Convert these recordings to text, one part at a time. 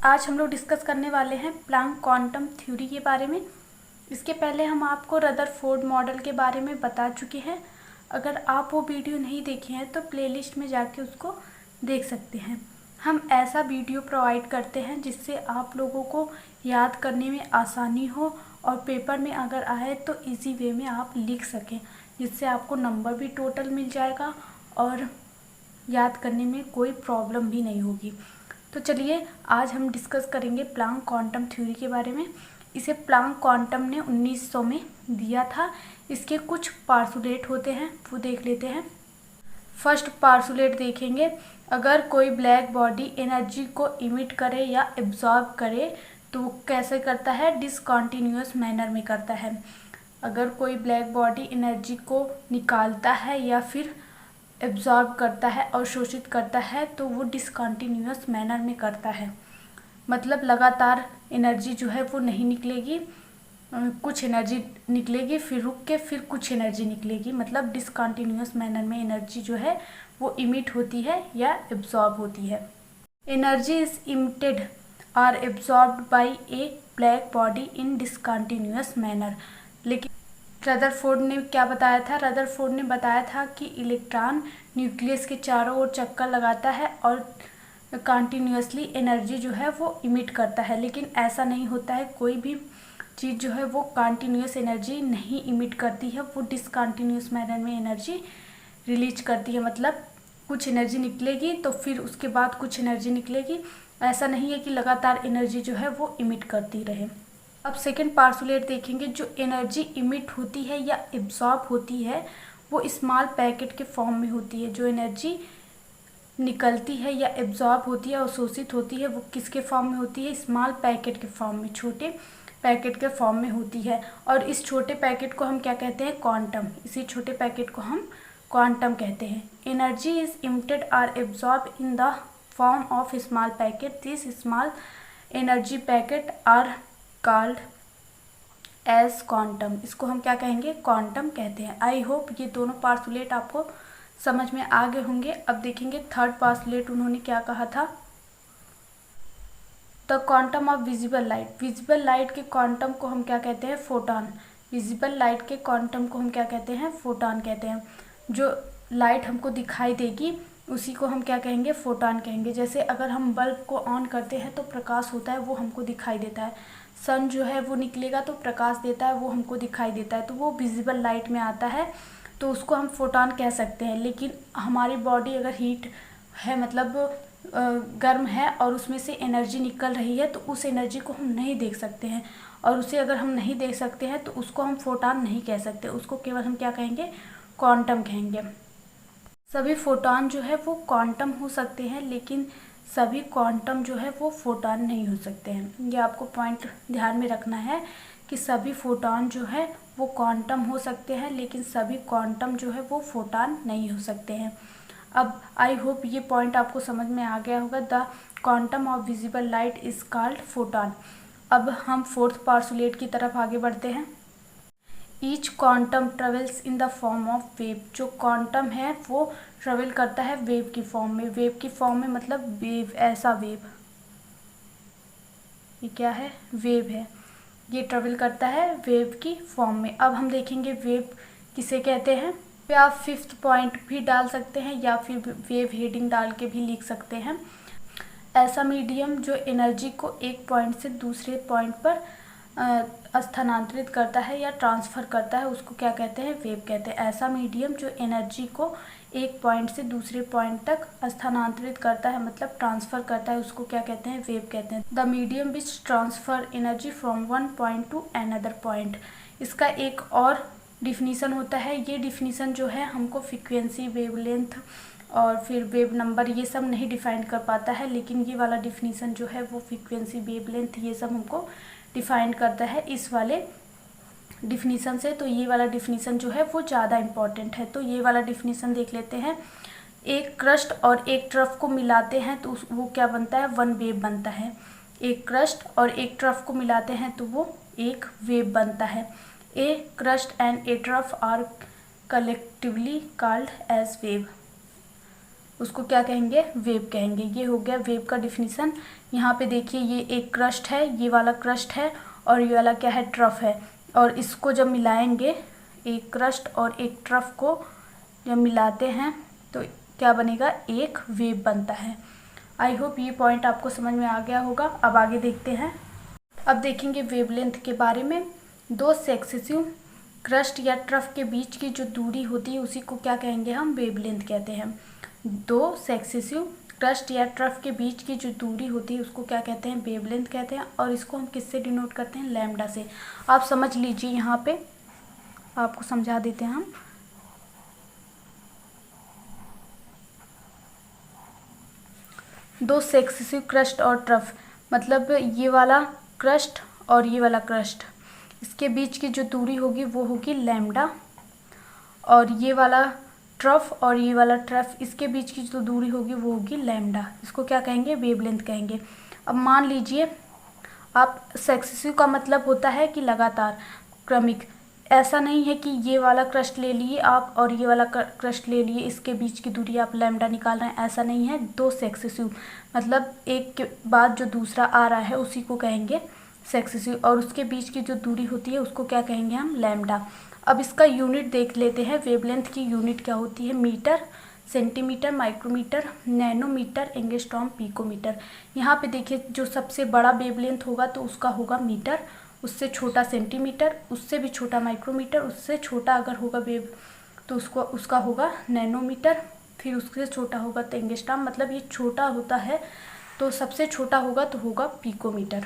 आज हम लोग डिस्कस करने वाले हैं प्लैंक क्वांटम थ्योरी के बारे में। इसके पहले हम आपको रदरफोर्ड मॉडल के बारे में बता चुके हैं। अगर आप वो वीडियो नहीं देखे हैं तो प्लेलिस्ट में जाके उसको देख सकते हैं। हम ऐसा वीडियो प्रोवाइड करते हैं जिससे आप लोगों को याद करने में आसानी हो और पेपर में अगर आए तो इजी वे में आप लिख सकें, जिससे आपको नंबर भी टोटल मिल जाएगा और याद करने में कोई प्रॉब्लम भी नहीं होगी। तो चलिए आज हम डिस्कस करेंगे प्लैंक क्वांटम थ्योरी के बारे में। इसे प्लैंक क्वांटम ने 1900 में दिया था। इसके कुछ पार्सुलेट होते हैं, वो देख लेते हैं। फर्स्ट पार्सुलेट देखेंगे, अगर कोई ब्लैक बॉडी एनर्जी को इमिट करे या एब्जॉर्ब करे तो वो कैसे करता है, डिसकंटिन्यूअस मैनर में करता है। अगर कोई ब्लैक बॉडी एनर्जी को निकालता है या फिर एब्जॉर्ब करता है और शोषित करता है तो वो डिसकंटिन्यूअस मैनर में करता है। मतलब लगातार एनर्जी जो है वो नहीं निकलेगी, कुछ एनर्जी निकलेगी फिर रुक के फिर कुछ एनर्जी निकलेगी। मतलब डिसकंटिन्यूअस मैनर में एनर्जी जो है वो इमिट होती है या एब्जॉर्ब होती है। Energy is emitted or absorbed by a black body in discontinuous manner. लेकिन रदरफोर्ड ने क्या बताया था? रदरफोर्ड ने बताया था कि इलेक्ट्रॉन न्यूक्लियस के चारों ओर चक्कर लगाता है और कंटिन्यूअसली एनर्जी जो है वो इमिट करता है। लेकिन ऐसा नहीं होता है, कोई भी चीज़ जो है वो कंटिन्यूअस एनर्जी नहीं इमिट करती है, वो डिसकंटिन्यूअस मैनर में एनर्जी रिलीज करती है। मतलब कुछ एनर्जी निकलेगी तो फिर उसके बाद कुछ एनर्जी निकलेगी। ऐसा नहीं है कि लगातार एनर्जी जो है वो इमिट करती रहे। अब सेकेंड पार्सुलेट देखेंगे, जो एनर्जी इमिट होती है या एब्जॉर्ब होती है वो स्मॉल पैकेट के फॉर्म में होती है। जो एनर्जी निकलती है या एब्जॉर्ब होती है और शोषित होती है वो किसके फॉर्म में होती है? स्मॉल पैकेट के फॉर्म में, छोटे पैकेट के फॉर्म में होती है। और इस छोटे पैकेट को हम क्या कहते हैं? क्वांटम। इसी छोटे पैकेट को हम क्वांटम कहते हैं। Energy is emitted or absorb in the form of small packet. This small energy packet are called as quantum. इसको हम क्या कहेंगे? क्वांटम कहते हैं। आई होप ये दोनों पार्सुलेट आपको समझ में आ गए होंगे। अब देखेंगे थर्ड पार्सुलेट उन्होंने क्या कहा था। The quantum of visible light. Visible light के क्वांटम को हम क्या कहते हैं? फोटॉन। विजिबल लाइट के क्वांटम को हम क्या कहते हैं? फोटॉन कहते हैं। जो लाइट हमको दिखाई देगी उसी को हम क्या कहेंगे? फोटॉन कहेंगे। जैसे अगर हम बल्ब को ऑन करते हैं तो प्रकाश होता है, वो हमको दिखाई देता है। सन जो है वो निकलेगा तो प्रकाश देता है, वो हमको दिखाई देता है, तो वो विजिबल लाइट में आता है, तो उसको हम फोटॉन कह सकते हैं। लेकिन हमारी बॉडी अगर हीट है, मतलब गर्म है और उसमें से एनर्जी निकल रही है तो उस एनर्जी को हम नहीं देख सकते हैं, और उसे अगर हम नहीं देख सकते हैं तो उसको हम फोटॉन नहीं कह सकते, उसको केवल हम क्या कहेंगे? क्वांटम कहेंगे। सभी फोटॉन जो है वो क्वांटम हो सकते हैं, लेकिन सभी क्वांटम जो है वो फोटॉन नहीं हो सकते हैं। ये आपको पॉइंट ध्यान में रखना है कि सभी फोटॉन जो है वो क्वांटम हो सकते हैं, लेकिन सभी क्वांटम जो है वो फोटॉन नहीं हो सकते हैं। अब आई होप ये पॉइंट आपको समझ में आ गया होगा। The quantum of visible light is called photon. अब हम फोर्थ पार्सुलेट की तरफ आगे बढ़ते हैं। Each quantum travels in the form of wave. जो क्वांटम है वो ट्रेवल करता है वेव की फॉर्म में। वेव की फॉर्म में मतलब वेव, ऐसा वेव, ये क्या है? वेव है। ये ट्रेवल करता है वेव की फॉर्म में। अब हम देखेंगे वेव किसे कहते हैं। पे आप फिफ्थ पॉइंट भी डाल सकते हैं या फिर वेव हेडिंग डाल के भी लिख सकते हैं। ऐसा मीडियम जो एनर्जी को एक पॉइंट से दूसरे पॉइंट पर स्थानांतरित करता है या ट्रांसफ़र करता है उसको क्या कहते हैं? वेव कहते हैं। ऐसा मीडियम जो एनर्जी को एक पॉइंट से दूसरे पॉइंट तक स्थानांतरित करता है, मतलब ट्रांसफ़र करता है, उसको क्या कहते हैं? वेव कहते हैं। The medium which transfer energy from one point two another point. इसका एक और डिफिनीसन होता है। ये डिफिनीसन जो है हमको फ्रीक्वेंसी, वेवलेंथ और फिर वेव नंबर ये सब नहीं डिफाइन कर पाता है, लेकिन ये वाला डिफिनीसन जो है वो फ्रीक्वेंसी, वेवलेंथ ये सब हमको डिफाइन करता है इस वाले डिफिनीसन से। तो ये वाला डिफिनीसन जो है वो ज़्यादा इम्पॉर्टेंट है। तो ये वाला डिफिनीसन देख लेते हैं। एक क्रस्ट और एक ट्रफ को मिलाते हैं तो वो क्या बनता है? वन वेव बनता है। एक क्रस्ट और एक ट्रफ को मिलाते हैं तो वो एक वेव बनता है। A crest and a trough are collectively called as wave. उसको क्या कहेंगे, वेव कहेंगे। ये हो गया वेव का डिफिनीसन। यहाँ पे देखिए ये एक क्रस्ट है, ये वाला क्रस्ट है और ये वाला क्या है, ट्रफ है। और इसको जब मिलाएंगे, एक क्रस्ट और एक ट्रफ को जब मिलाते हैं तो क्या बनेगा, एक वेव बनता है। आई होप ये पॉइंट आपको समझ में आ गया होगा। अब आगे देखते हैं। अब देखेंगे वेवलेंथ के बारे में। दो सक्सेसिव क्रस्ट या ट्रफ के बीच की जो दूरी होती है उसी को क्या कहेंगे, हम वेवलेंथ कहते हैं। दो सक्सेसिव क्रस्ट या ट्रफ के बीच की जो दूरी होती है उसको क्या कहते हैं, वेवलेंथ कहते हैं। और इसको हम किससे डिनोट करते हैं, लैम्डा से। आप समझ लीजिए, यहाँ पे आपको समझा देते हैं हम। दो सक्सेसिव क्रस्ट और ट्रफ, मतलब ये वाला क्रस्ट और ये वाला क्रस्ट, इसके बीच की जो दूरी होगी वो होगी लैम्डा। और ये वाला ट्रफ और ये वाला ट्रफ, इसके बीच की जो दूरी होगी वो होगी लैम्डा। इसको क्या कहेंगे, वेवलेंथ कहेंगे। अब मान लीजिए आप, सक्सेसिव का मतलब होता है कि लगातार, क्रमिक। ऐसा नहीं है कि ये वाला क्रस्ट ले लिए आप और ये वाला क्रस्ट ले लिए, इसके बीच की दूरी आप लैम्डा निकाल रहे हैं, ऐसा नहीं है। दो सक्सेसिव मतलब एक के बाद जो दूसरा आ रहा है उसी को कहेंगे सक्सेसिव, और उसके बीच की जो दूरी होती है उसको क्या कहेंगे हम, लैम्डा। अब इसका यूनिट देख लेते हैं। वेवलेंथ की यूनिट क्या होती है, metre, centimetre, micrometre, nanometre, angstrom, picometre. यहाँ पे देखिए जो सबसे बड़ा वेवलेंथ होगा तो उसका होगा मीटर, उससे छोटा सेंटीमीटर, उससे भी छोटा माइक्रोमीटर, उससे छोटा अगर होगा वेव तो उसका होगा नैनोमीटर, फिर उससे छोटा होगा तो एंगस्ट्रॉम। मतलब ये छोटा होता है तो सबसे छोटा होगा तो होगा पिकोमीटर।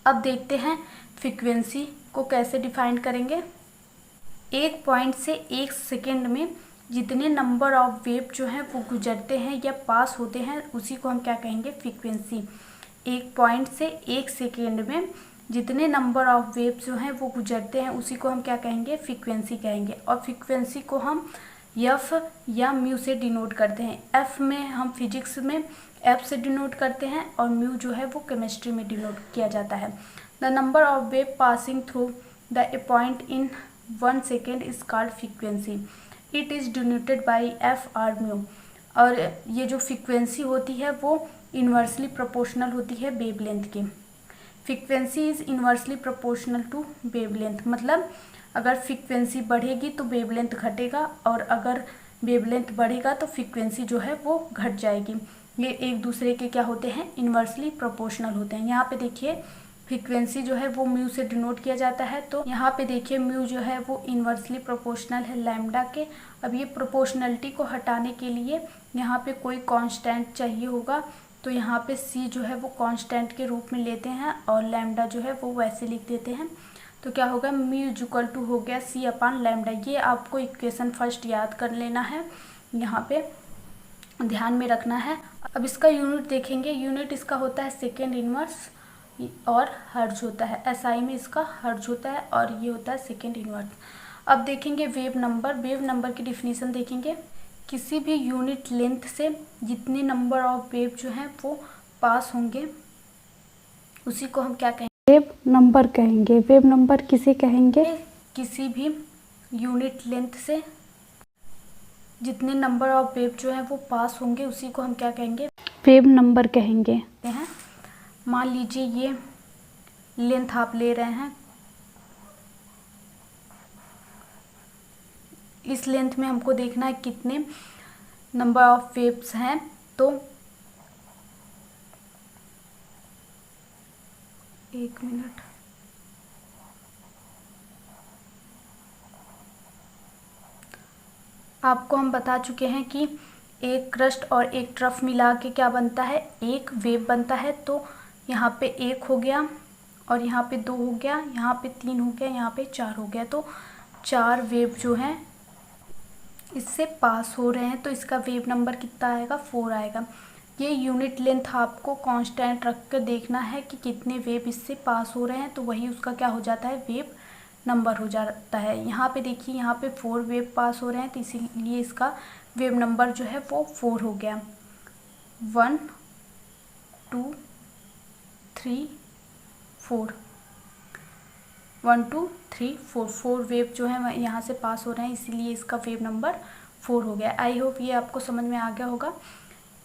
अब देखते हैं फ्रीक्वेंसी को कैसे डिफाइन करेंगे। एक पॉइंट से एक सेकेंड में जितने नंबर ऑफ वेव जो हैं वो गुजरते हैं या पास होते हैं उसी को हम क्या कहेंगे, फ्रीक्वेंसी। एक पॉइंट से एक सेकेंड में जितने नंबर ऑफ वेव जो हैं वो गुजरते हैं उसी को हम क्या कहेंगे, फ्रीक्वेंसी कहेंगे। और फ्रीक्वेंसी को हम एफ या म्यू से डिनोट करते हैं। एफ में हम फिजिक्स में एफ से डिनोट करते हैं और म्यू जो है वो केमिस्ट्री में डिनोट किया जाता है। The number of wave passing through the A point in 1 second is called frequency. It is denoted by F R mu. और ये जो फ्रीक्वेंसी होती है वो इन्वर्सली प्रोपोर्शनल होती है वेवलेंथ के। Frequency is inversely proportional to wavelength, मतलब अगर फ्रीक्वेंसी बढ़ेगी तो वेवलेंथ घटेगा और अगर वेवलेंथ बढ़ेगा तो फ्रीक्वेंसी जो है वो घट जाएगी। ये एक दूसरे के क्या होते हैं, इन्वर्सली प्रोपोर्शनल होते हैं। यहाँ पे देखिए फ्रीक्वेंसी जो है वो म्यू से डिनोट किया जाता है, तो यहाँ पे देखिए म्यू जो है वो इन्वर्सली प्रोपोर्शनल है लैम्डा के। अब ये प्रोपोर्शनलिटी को हटाने के लिए यहाँ पे कोई कांस्टेंट चाहिए होगा, तो यहाँ पे सी जो है वो कांस्टेंट के रूप में लेते हैं और लैम्डा जो है वो वैसे लिख देते हैं। तो क्या होगा, म्यू इक्वल टू हो गया सी अपॉन लैम्डा। ये आपको इक्वेशन फर्स्ट याद कर लेना है, यहाँ पे ध्यान में रखना है। अब इसका यूनिट देखेंगे। यूनिट इसका होता है सेकेंड इनवर्स और हर्ज होता है। एसआई में इसका हर्ज होता है और ये होता है सेकेंड इनवर्स। अब देखेंगे वेव नंबर। वेव नंबर की डिफिनीशन देखेंगे। किसी भी यूनिट लेंथ से जितने नंबर ऑफ वेव जो हैं वो पास होंगे उसी को हम क्या कहेंगे, वेव नंबर कहेंगे। वेव नंबर किसे कहेंगे, किसी भी यूनिट लेंथ से जितने नंबर ऑफ वेव जो हैं वो पास होंगे उसी को हम क्या कहेंगे, वेव नंबर कहेंगे। हैं। मान लीजिए ये लेंथ आप ले रहे हैं, इस लेंथ में हमको देखना है कितने नंबर ऑफ वेव्स हैं। तो एक मिनट, आपको हम बता चुके हैं कि एक क्रस्ट और एक ट्रफ मिला के क्या बनता है, एक वेव बनता है। तो यहाँ पे एक हो गया और यहाँ पे दो हो गया, यहाँ पे तीन हो गया, यहाँ पे चार हो गया। तो चार वेव जो हैं इससे पास हो रहे हैं, तो इसका वेव नंबर कितना आएगा, 4 आएगा। ये यूनिट लेंथ आपको कांस्टेंट रख कर देखना है कि कितने वेव इससे पास हो रहे हैं, तो वही उसका क्या हो जाता है, वेव नंबर हो जाता है। यहाँ पे देखिए यहाँ पे 4 वेव पास हो रहे हैं, तो इसीलिए इसका वेव नंबर जो है वो 4 हो गया। 1 2 3 4, 1 2 3 4 4 वेव जो है यहाँ से पास हो रहे हैं, इसीलिए इसका वेव नंबर 4 हो गया। आई होप ये आपको समझ में आ गया होगा।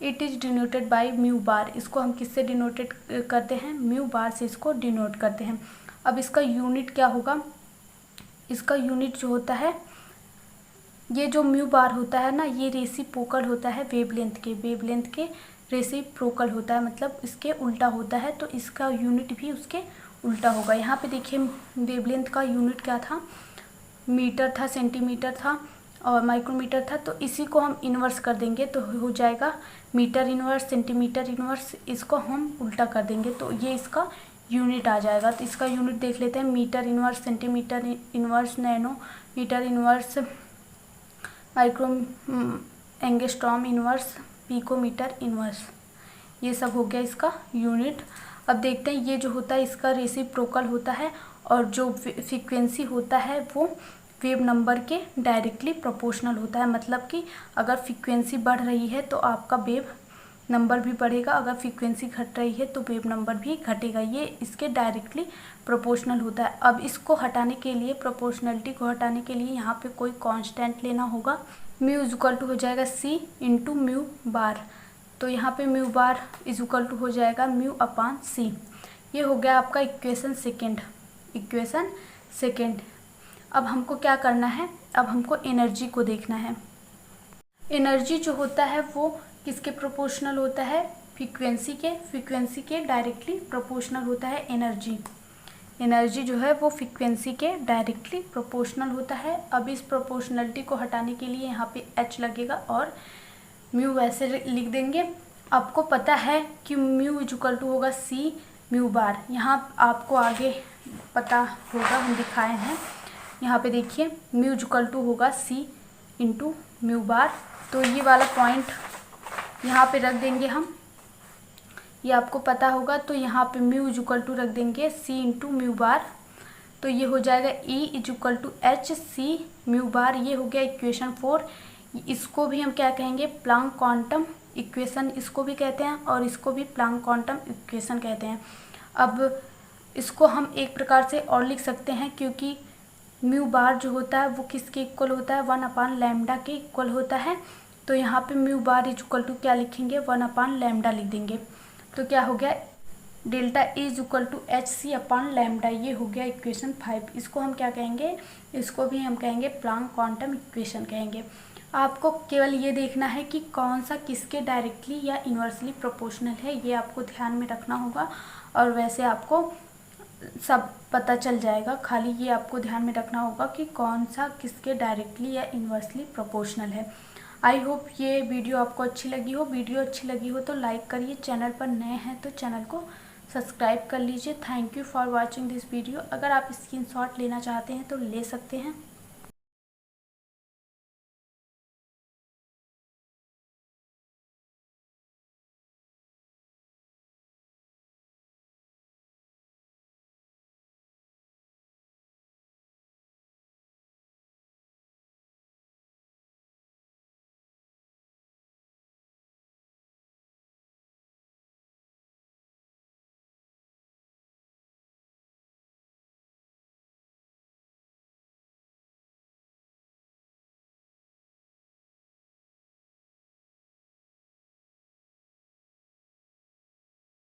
It is denoted by mu bar. इसको हम किससे डिनोटेड करते हैं? म्यू बार से इसको डिनोट करते हैं। अब इसका यूनिट क्या होगा? इसका यूनिट जो होता है, ये जो म्यू बार होता है ना, ये रेसिप्रोकल होता है वेवलेंथ के रेसिप्रोकल होता है, मतलब इसके उल्टा होता है, तो इसका यूनिट भी उसके उल्टा होगा। यहाँ पे देखिए वेवलेंथ का यूनिट क्या था? मीटर था, सेंटीमीटर था और माइक्रोमीटर था, तो इसी को हम इन्वर्स कर देंगे तो हो जाएगा मीटर इन्वर्स, सेंटीमीटर इन्वर्स। इसको हम उल्टा कर देंगे तो ये इसका यूनिट आ जाएगा। तो इसका यूनिट देख लेते हैं। Metre inverse, centimetre inverse, nanometre inverse, micro angstrom inverse, picometre inverse, ये सब हो गया इसका यूनिट। अब देखते हैं ये जो होता है इसका रेसिप्रोकल होता है और जो फ्रीक्वेंसी होता है वो वेव नंबर के डायरेक्टली प्रोपोर्शनल होता है। मतलब कि अगर फ्रीक्वेंसी बढ़ रही है तो आपका वेव नंबर भी बढ़ेगा, अगर फ्रीक्वेंसी घट रही है तो वेव नंबर भी घटेगा। ये इसके डायरेक्टली प्रोपोर्शनल होता है। अब इसको हटाने के लिए, प्रोपोर्शनलिटी को हटाने के लिए यहाँ पे कोई कांस्टेंट लेना होगा। म्यू इज इक्वल टू हो जाएगा सी इंटू म्यू बार। तो यहाँ पे mu bar is equal to हो जाएगा म्यू अपान सी। ये हो गया आपका इक्वेशन सेकेंड। अब हमको क्या करना है? अब हमको एनर्जी को देखना है। एनर्जी जो होता है वो किसके प्रोपोर्शनल होता है? फ्रीक्वेंसी के डायरेक्टली प्रोपोर्शनल होता है एनर्जी जो है वो फ्रीक्वेंसी के डायरेक्टली प्रोपोर्शनल होता है। अब इस प्रोपोर्शनलिटी को हटाने के लिए यहाँ पे h लगेगा और म्यू वैसे लिख देंगे। आपको पता है कि म्यू इज इक्वल टू होगा सी म्यू बार। यहाँ आपको आगे पता होगा, हम दिखाए हैं। यहाँ पे देखिए म्यू इज इक्वल टू होगा सी इंटू म्यू बार। तो ये वाला पॉइंट यहाँ पे रख देंगे हम, ये आपको पता होगा। तो यहाँ पे म्यू इज इक्वल टू रख देंगे सी इंटू म्यू बार। तो ये हो जाएगा E is equal to H C mu bar. ये हो गया इक्वेशन 4। इसको भी हम क्या कहेंगे? प्लांक क्वांटम इक्वेशन इसको भी कहते हैं और इसको भी प्लांक क्वांटम इक्वेशन कहते हैं। अब इसको हम एक प्रकार से और लिख सकते हैं, क्योंकि म्यू बार जो होता है वो किसके इक्वल होता है? 1 अपान लैम्डा के इक्वल होता है। तो यहाँ पे mu bar is equal to क्या लिखेंगे? 1 अपान लैम्डा लिख देंगे। तो क्या हो गया? Delta E is equal to H C upon lambda. ये हो गया इक्वेशन 5। इसको हम क्या कहेंगे? इसको भी हम कहेंगे प्लांक क्वांटम इक्वेशन कहेंगे। आपको केवल ये देखना है कि कौन सा किसके डायरेक्टली या इन्वर्सली प्रोपोर्शनल है, ये आपको ध्यान में रखना होगा। और वैसे आपको सब पता चल जाएगा, खाली ये आपको ध्यान में रखना होगा कि कौन सा किसके डायरेक्टली या इन्वर्सली प्रोपोर्शनल है। आई होप ये वीडियो आपको अच्छी लगी हो। वीडियो अच्छी लगी हो तो लाइक करिए, चैनल पर नए हैं तो चैनल को सब्सक्राइब कर लीजिए। Thank you for watching this video. अगर आप स्क्रीनशॉट लेना चाहते हैं तो ले सकते हैं।